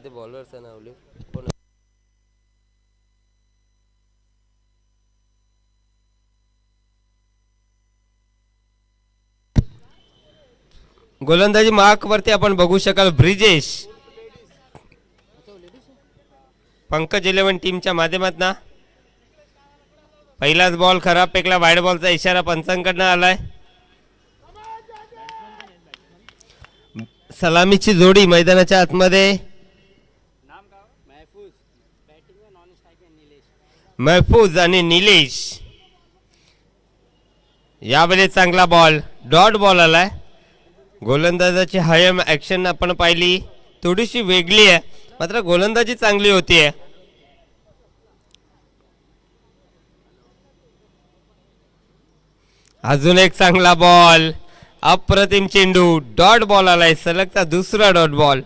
इथे बॉलरचं नाव लिहू कोण. गोलंदाजी मार्क वरती आपण बघू शकाल ब्रिजेश. पंकज 11 टीमच्या माध्यमातून पहिलाच बॉल खराब फेकला. वाईड बॉलचा इशारा पंचांकडनं आलाय. सलामीची जोडी मैदानाच्या आतमध्ये. महफूज आणि निलेश. यावेळी चांगला बॉल डॉट बॉल आलाय. गोलंदाजाची हयम ऍक्शन आपण पाहिली थोडीशी वेगळी आहे, मात्र गोलंदाजी चांगली होतीये. अजून एक चांगला बॉल. अप्रतिम चेंडू. डॉट बॉल आलाय. सलगचा दुसरा डॉट बॉल.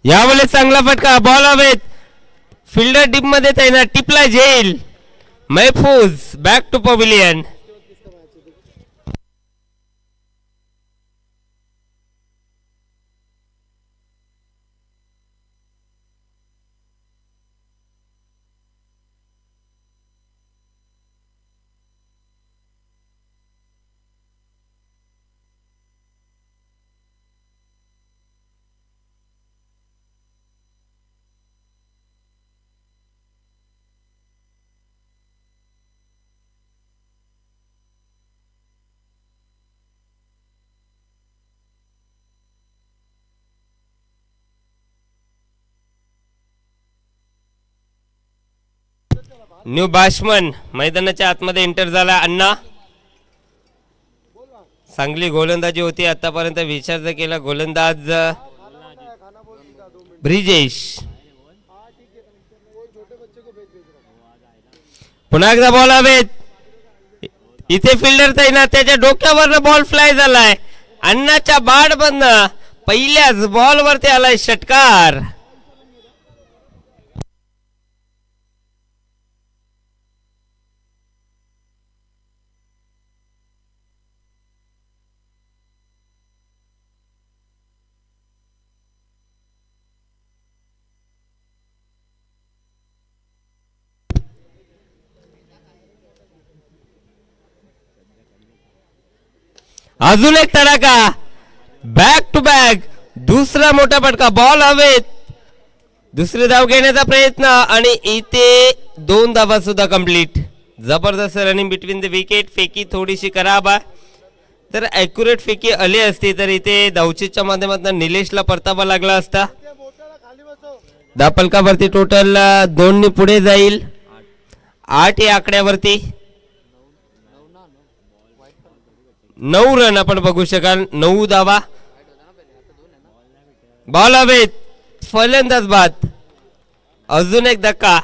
यावेळेस चांगला फटका. बॉल हवेत. फिल्डर डीप मध्ये त्यांना टिपला जाईल. Mahfooz back to pavilion. New batsman मैदानाच्या आतमध्ये एंटर झाला. अण्णा चांगली गोलंदाजी होती आतापर्यंत. विचार केला गोलंदाज ब्रिजेश. पुन्हा एकदा बॉल हवेत. इथे फिल्डर तैनात. त्याच्या डोक्यावर बॉल फ्लाय झालाय. अण्णाच्या बाड बंद पहिल्याच बॉल वरती आलाय षटकार. अजून एक तडाखा. बॅक टू बॅक दुसरा मोठा फटका. बॉल हवेत. दुसरी धाव घेण्याचा प्रयत्न आणि इथे 2 धावा सुद्धा कंप्लीट. जबरदस्त रनिंग बिटवीन द विकेट. फेकी थोडीशी खराब आहे. तर ॲक्युरेट फेकी आली असती तर इथे धावचीच्या माध्यमातून निलेशला परतावा लागला असता. धापलकावरती टोटल 2 ने पुढे जाईल. 8 या आकड्यावरती 9 रन आपण बघू शकाल. 9 धावा. बॉल हवेत. फलंदाज बाद. अजून एक धक्का.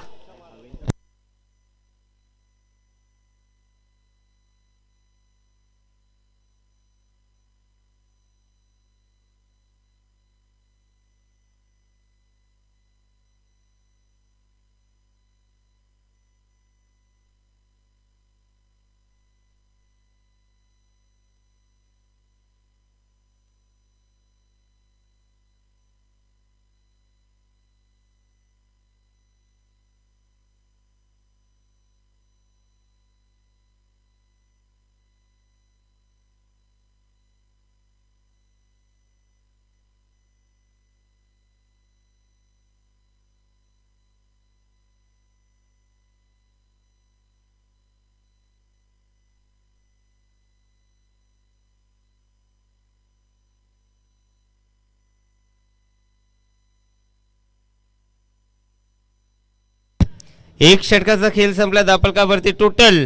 एक षटकाचा खेळ संपला. धापलकावरती टोटल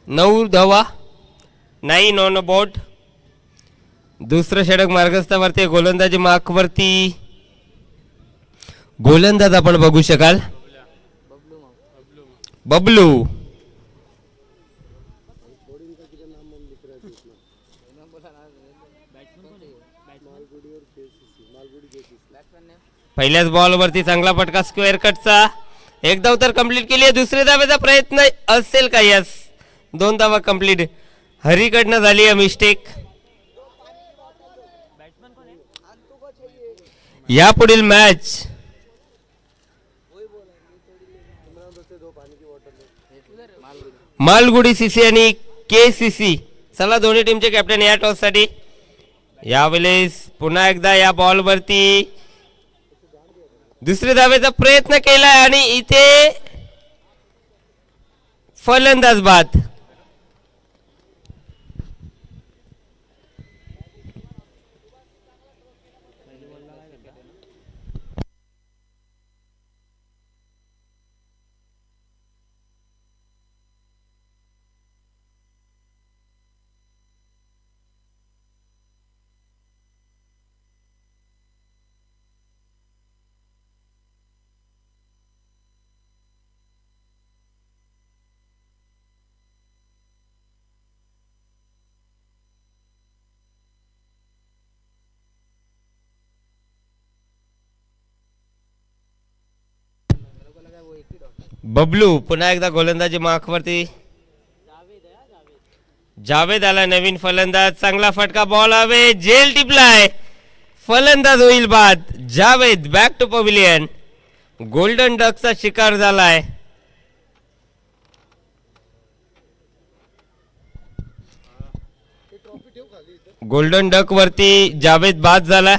9 धावा. 9 ऑन बोर्ड. दुसरं षटक मार्गस्थावरती. गोलंदाजी मार्कवरती गोलंदाज आपण बघू शकाल बबलू. पहिल्याच बॉल वरती चांगला फटका स्क्वेअर कटचा. एक धाव तर कंप्लीट केली आहे. दुसऱ्या धावेचा प्रयत्न असेल का? यस, 2 धावा कंप्लीट. हरीकडनं झाली आहे मिस्टेक. या पुढील मॅच मालगुडी सीसी आणि KCC. चला दोन्ही टीमचे कॅप्टन या टॉस साठी. यावेळेस पुन्हा एकदा या बॉल वरती दुसऱ्या धावेचा प्रयत्न केलाय आणि इथे फलंदाज बाद. बबलू पुन्हा एकदा गोलंदाजी मार्कवरती. जावेद आला नवीन फलंदाज. चांगला फटका बॉल हवे. जेल टिपलाय. फलंदाज होईल बाद. Javed back to pavilion. Golden डकचा शिकार झालाय. गोल्डन डक वरती जावेद बाद झाला.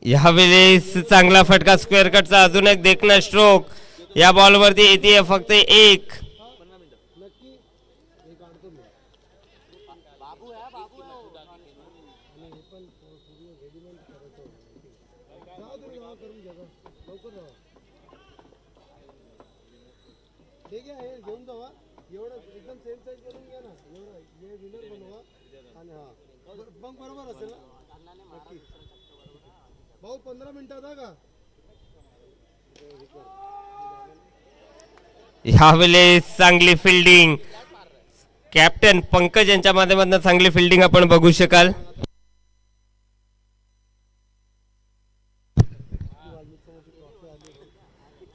यावेळेस चांगला फटका स्क्वेअर कटचा. अजून एक देखना स्ट्रोक. या बॉल वरती येते फक्त एक. भाऊ 15 मिनिटात का? यावेळेस चांगली फिल्डिंग. कॅप्टन पंकज यांच्या माध्यमातून चांगली फिल्डिंग आपण बघू शकाल.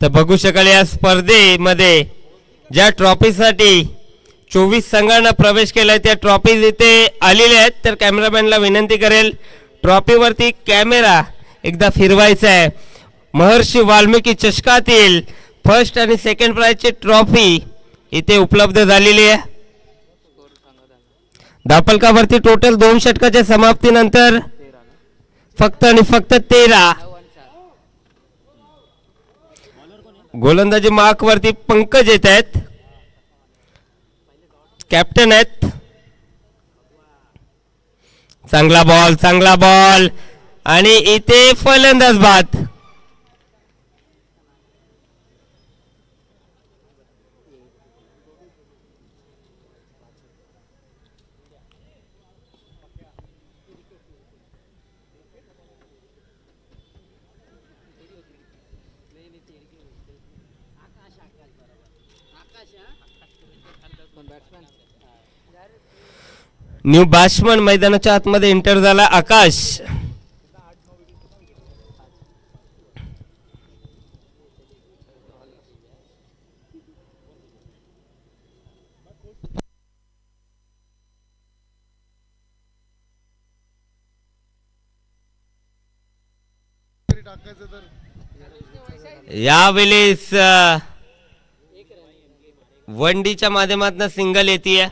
तर बघू शकाल या स्पर्धेमध्ये ज्या ट्रॉफीसाठी 24 संघांना प्रवेश केलाय त्या ट्रॉफी इथे आलेल्या आहेत. तर कॅमेरामॅनला विनंती करेल ट्रॉफीवरती कॅमेरा एकदा फिरवायचा आहे. महर्षी वाल्मिकी चषकातील फर्स्ट आणि सेकंड प्राइजची ट्रॉफी इथे उपलब्ध झालेली आहे. धावफलकावरती टोटल 2 षटकाच्या समाप्तीनंतर फक्त आणि फक्त 13. गोलंदाजी मार्क वरती पंकज येत आहेत. कॅप्टन आहेत. चांगला बॉल आणि इथे फलंदाज बाद. न्यू बॅट्समन मैदानाच्या आतमध्ये एंटर झाला आकाश. टाकायचं तर यावेळेस वनडीच्या माध्यमातून सिंगल येते.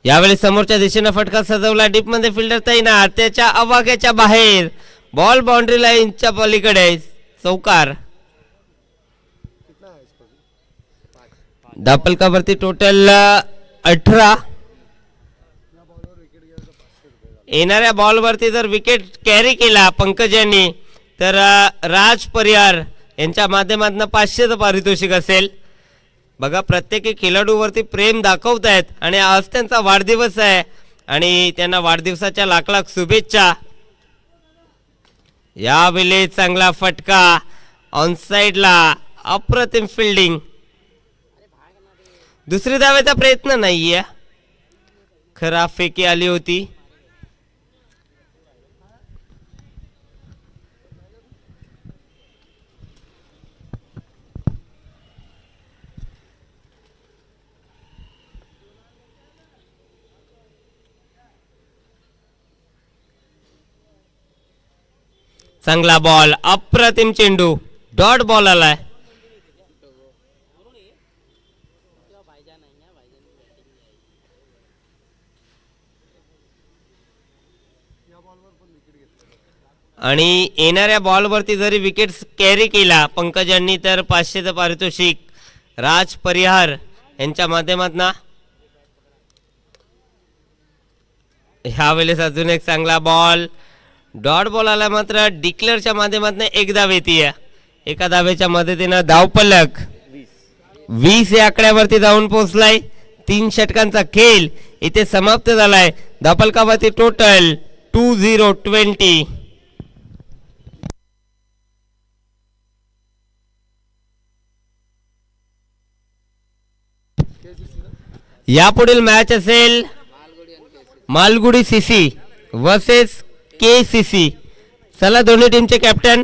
यावेळी समोरच्या दिशेनं फटका सजवला, डीप मध्ये फिल्डर तैनात, त्याच्या आवाक्याच्या बाहेर, बॉल बाउंड्री लाईनच्या पलीकडे, चौकार. धापलकावरती टोटल 18. येणाऱ्या बॉलवरती जर विकेट कॅरी केला पंकज यांनी तर राज परिहार यांच्या माध्यमातून 500चं पारितोषिक असेल. बघा प्रत्येक खेळाडूवरती प्रेम दाखवतायत आणि आज त्यांचा वाढदिवस आहे आणि त्यांना वाढदिवसाच्या लाख लाख शुभेच्छा. यावेळी चांगला फटका ऑन साइडला, अप्रतिम फिल्डिंग. दुसरी धावेचा प्रयत्न नाहीये, खराब फेकी आली होती. चांगला बॉल, अप्रतिम चेंडू, डॉट बॉल आलाय. आणि येणाऱ्या बॉलवरती जरी विकेट कॅरी केला पंकज यांनी तर 500चं पारितोषिक राज परिहार यांच्या माध्यमातून. ह्यावेळेस अजून एक चांगला बॉल, डॉट बॉल आला, मात्र डिक्लेअरच्या माध्यमातून एक धाव येते. एका धावेच्या मदतीनं धावफलक 20 या आकड्यावरती जाऊन पोहोचलाय. 3 षटकांचा खेळ इथे समाप्त झालाय. धापलकावरती टोटल 20-20. यापुढील मॅच असेल मालगुडी सीसी वर्सेस KCC. चला दोन्ही टीमचे कॅप्टन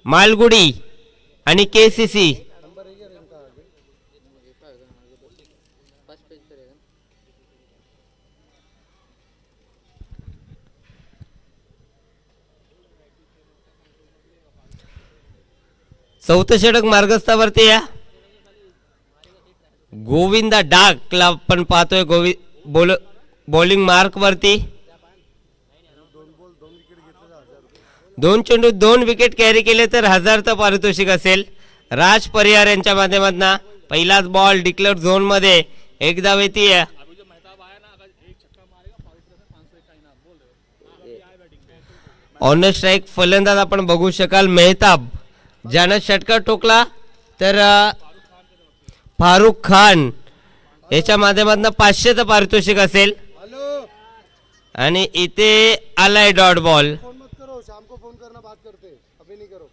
मालगुडी आणि KCC. चौथं षटक मार्गस्थावरती या. गोविंदा डाकला आपण पाहतोय बॉलिंग मार्क वरती. 2 चेंडू 2 विकेट कॅरी केले तर 1000चं पारितोषिक असेल. राज परिहार यांच्या माध्यमातून पहिलाच बॉल डिक्लेअर झोन मध्ये, एक धाव येते. ऑन स्ट्राईक फलंदाज आपण बघू शकाल मेहताब, ज्यानं षटकार ठोकला तर फारुख खान याच्या माध्यमातून 500चं पारितोषिक असेल. आणि इथे आलाय डॉट बॉल. फोन मत करो, शाम को फोन करना, बात करते, अभी नहीं करो.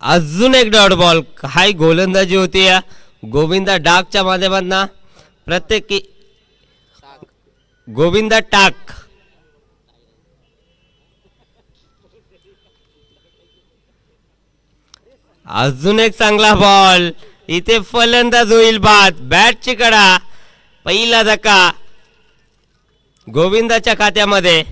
अजून एक डॉट बॉल. हाय गोलंदाजी होती या गोविंदा डाकच्या माध्यमातून. प्रत्येक गोविंदा टाक. अजून एक चांगला बॉल, इथे फलंदाज होईल बाद. बॅटची कडा, पहिला धक्का गोविंदाच्या खात्यामध्ये.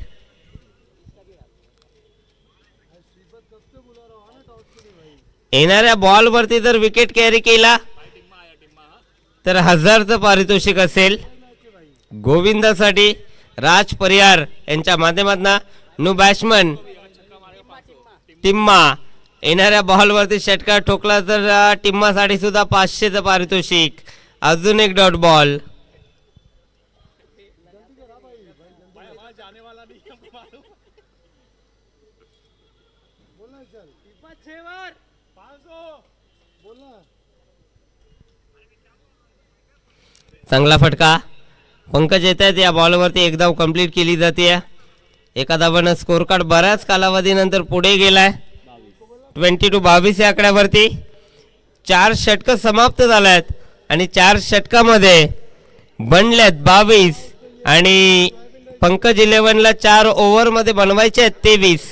येणाऱ्या बॉल वरती जर विकेट कॅरी केला तर 1000चं पारितोषिक असेल गोविंदासाठी. राज परिहार यांच्या माध्यमातून न्यू बॅट्समन टिम्मा. येणाऱ्या बॉल वरती षटकार ठोकला तर टिम्मासाठी सुद्धा 500चं पारितोषिक. अजून एक डॉट बॉल. चांगला फटका, पंकज येत आहेत. या बॉलवरती एक धाव कंप्लीट केली जाते. एका धावानं स्कोर कार्ड बऱ्याच कालावधीनंतर पुढे गेलाय. 22 या आकड्यावरती 4 षटक समाप्त झाल्यात आणि 4 षटकामध्ये बनल्यात 22 आणि पंकज 11ला 4 ओव्हरमध्ये बनवायचे आहेत 23.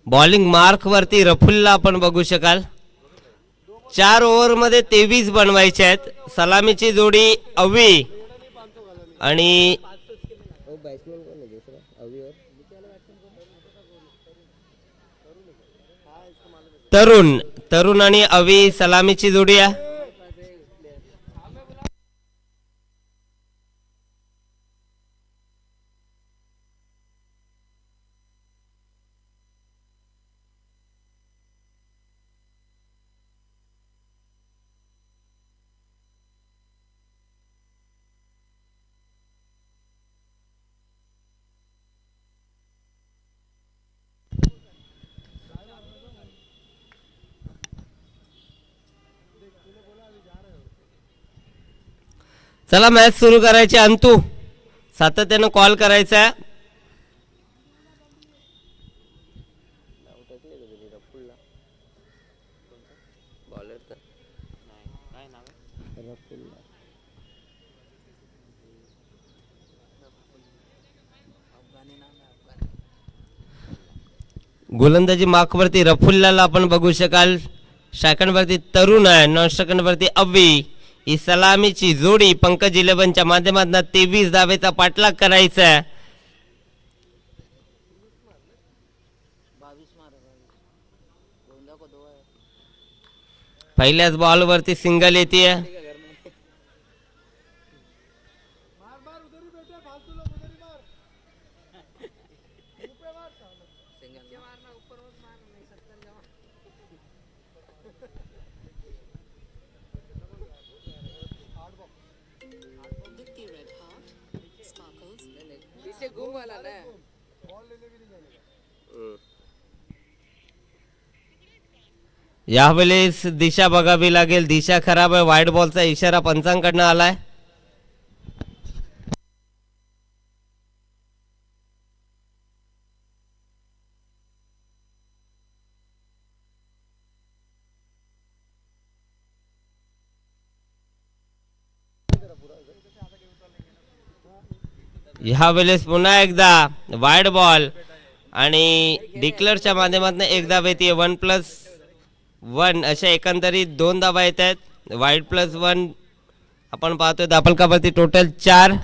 बॉलिंग मार्क वरती रफुल्ला आपण बघू शकाल. 4 ओव्हरमध्ये 23 बनवायचे आहेत. सलामीची जोडी अवी आणि तरुण आणि अवी सलामीची जोडी आहे. चला मॅच सुरू करायची. अंतू सातत्यानं कॉल करायचा. गोलंदाजी मार्कवरती रफुल्लाला आपण बघू शकाल. सेकंड वरती तरुण आहे. नॉन सेकंड वरती अव्वी. ही सलामीची जोडी पंकज 11च्या माध्यमातून 23 धावेचा पाठलाग करायचा आहे. पहिल्याच बॉलवरती सिंगल येते. यावेळेस दिशा बघावी लागेल. दिशा खराब आहे. वाईट बॉलचा इशारा पंचांकडनं आलाय. ह्या वेळेस पुन्हा एकदा वाईड बॉल आणि डिक्लरच्या माध्यमातून एक धाव येते. 1+1 अशा एकंदरीत 2 धावा येत आहेत. वाईड +1 आपण पाहतोय धापलकावरती टोटल 4.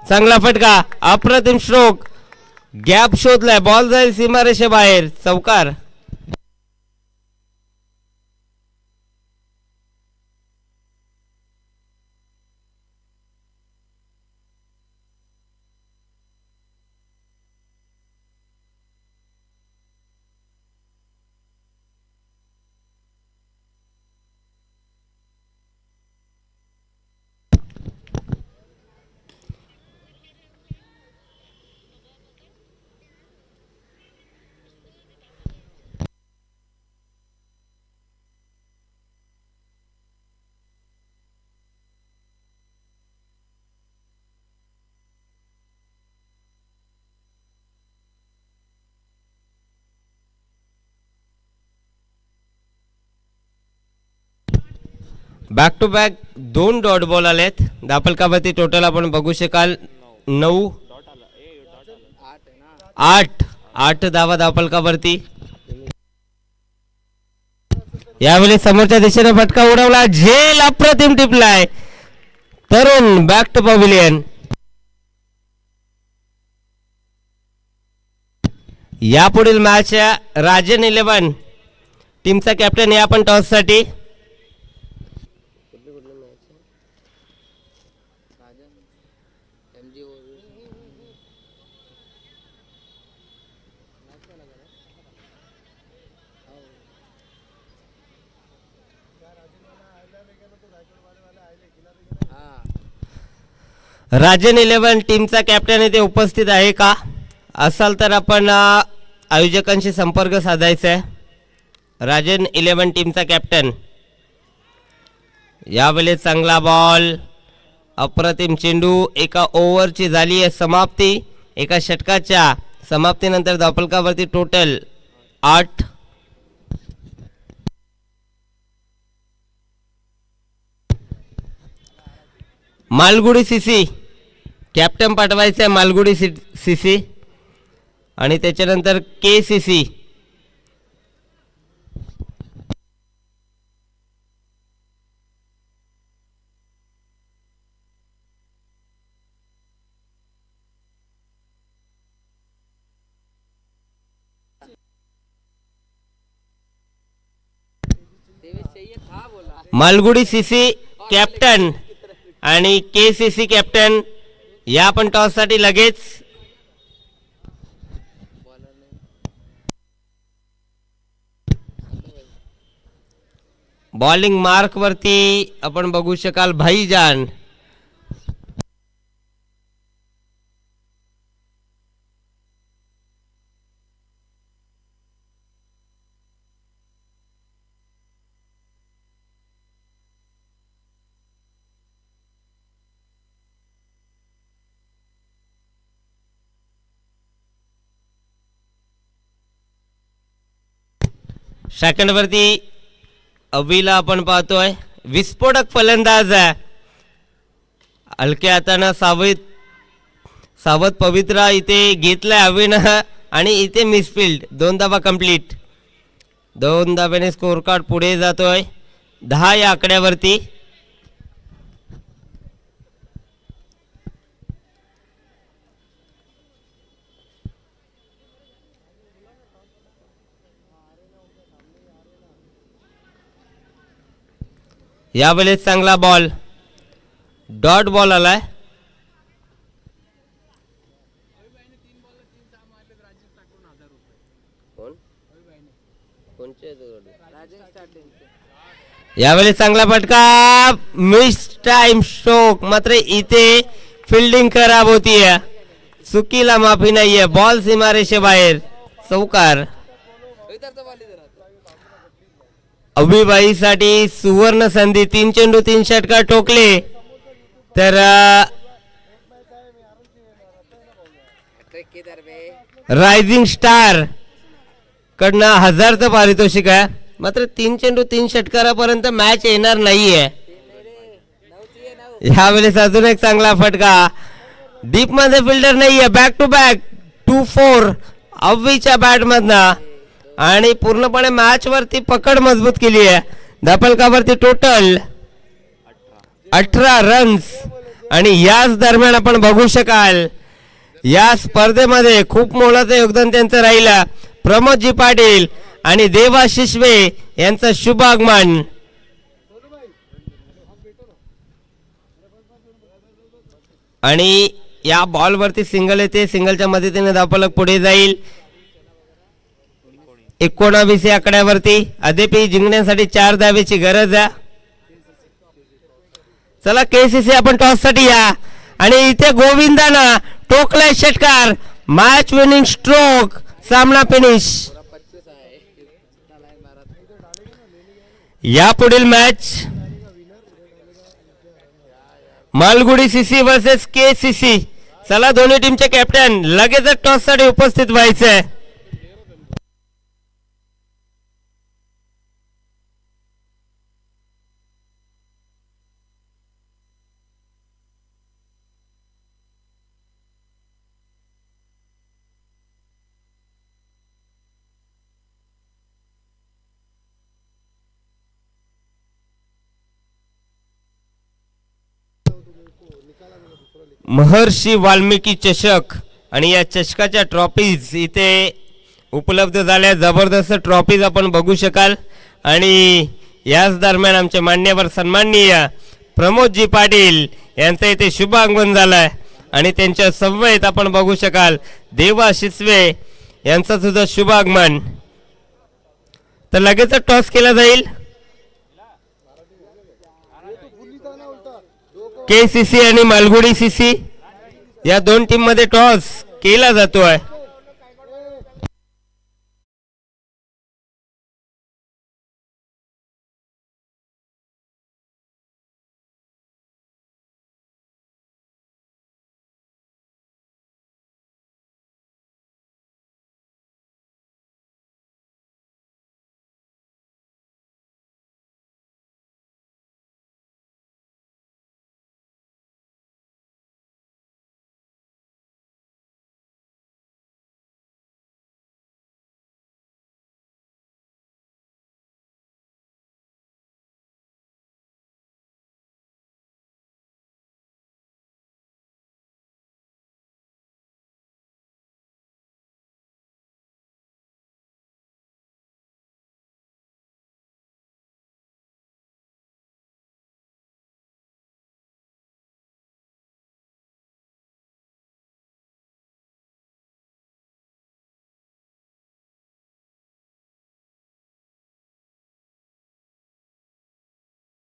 चांगला फटका, अप्रतिम स्ट्रोक, गॅप शोधलाय, बॉल जाईल सीमारेषेबाहेर, चौकार. Back to back 2 dot ball आलेत धापलकावरती. टोटल आपण बघू शकाल 9, 8 धावा धापलकावरती. यावेळी समोरच्या दिशेने फटका उडवला, झेल अप्रतिम टिपलाय. तरुण बॅक टू पॅव्हिलियन. यापुढील मॅच राजन 11 टीमचा कॅप्टन या पण टॉस साठी. राजन 11 टीमचा कॅप्टन इथे उपस्थित आहे का? असाल तर आपण आयोजकांशी संपर्क साधायचा आहे. राजन 11 टीमचा कॅप्टन. यावेळेस चांगला बॉल, अप्रतिम चेंडू. एका ओव्हरची झाली आहे समाप्ती. एका षटकाच्या समाप्तीनंतर धापलकावरती टोटल 8. मालगुडी सीसी कॅप्टन पाठवायचं आहे. मालगुडी सीसी आणि त्याच्यानंतर KCC. मालगुडी सीसी कॅप्टन आणि KCC कॅप्टन या पण टॉस साठी लगेच. बॉलिंग मार्क वरती आपण बघू शकाल भाईजान. सेकंड वरती अवीला आपण पाहतोय. विस्फोटक फलंदाज आहे. हलक्या हातानं सावध पवित्रा इथे घेतलाय अवीनं आणि इथे मिसफिल्ड. 2 धावा कंप्लीट. 2 धाव्याने स्कोर कार्ड पुढे जातोय 10 या आकड्यावरती. यावेळेस चांगला बॉल, डॉट बॉल आलाय. यावेळेस चांगला फटका, मिस टाइम स्ट्रोक. मात्र इथे फिल्डिंग खराब होतीये. चुकीला माफी नाहीये. बॉल सीमारेषेबाहेर, चौकार. अभिबाईसाठी सुवर्ण संधी. 3 चेंडू 3 षटकार ठोकले तर रायझिंग स्टार कडनं 1000चं पारितोषिक आहे. मात्र 3 चेंडू 3 षटकारापर्यंत मॅच येणार नाहीये. यावेळेस अजून एक चांगला फटका. डीप मध्ये फिल्डर नाहीये. बॅक टू बॅक 2-4 अव्वीच्या बॅट मधनं आणि पूर्णपणे मॅच वरती पकड मजबूत केली आहे. धापलकावरती टोटल 18 रन्स. आणि याच दरम्यान आपण बघू शकाल या स्पर्धेमध्ये खूप मोलाचं योगदान त्यांचं राहिलं. प्रमोदजी पाटील आणि देवा शिशवे यांचं शुभ आगमन. आणि या बॉल वरती सिंगल येते. सिंगलच्या मदतीने धावफलक पुढे जाईल. 19 या आकड्यावरती अद्यापही जिंकण्यासाठी 4 धावेची गरज आहे. चला केसीसी आपण टॉस साठी या. आणि इथे गोविंदाना टोकलाय षटकार. Match winning stroke. सामना फिनिश. या पुढील match Malgudi CC versus KCC. चला दोन्ही टीमचे कॅप्टन लगेचच टॉस साठी उपस्थित व्हायचंय. महर्षी वाल्मिकी चषक आणि या चषकाच्या ट्रॉफीज इथे उपलब्ध झाल्या. जबरदस्त ट्रॉफीज आपण बघू शकाल. आणि याच दरम्यान आमचे मान्यवर सन्माननीय प्रमोदजी पाटील यांचं इथे शुभ आगमन झालंय. आणि त्यांच्या समवेत आपण बघू शकाल देवा शिसवे यांचं सुद्धा शुभ आगमन. तर लगेच टॉस केला जाईल. केसीसी आणि मालगुडी सीसी या दोन टीम मध्ये टॉस केला जातोय.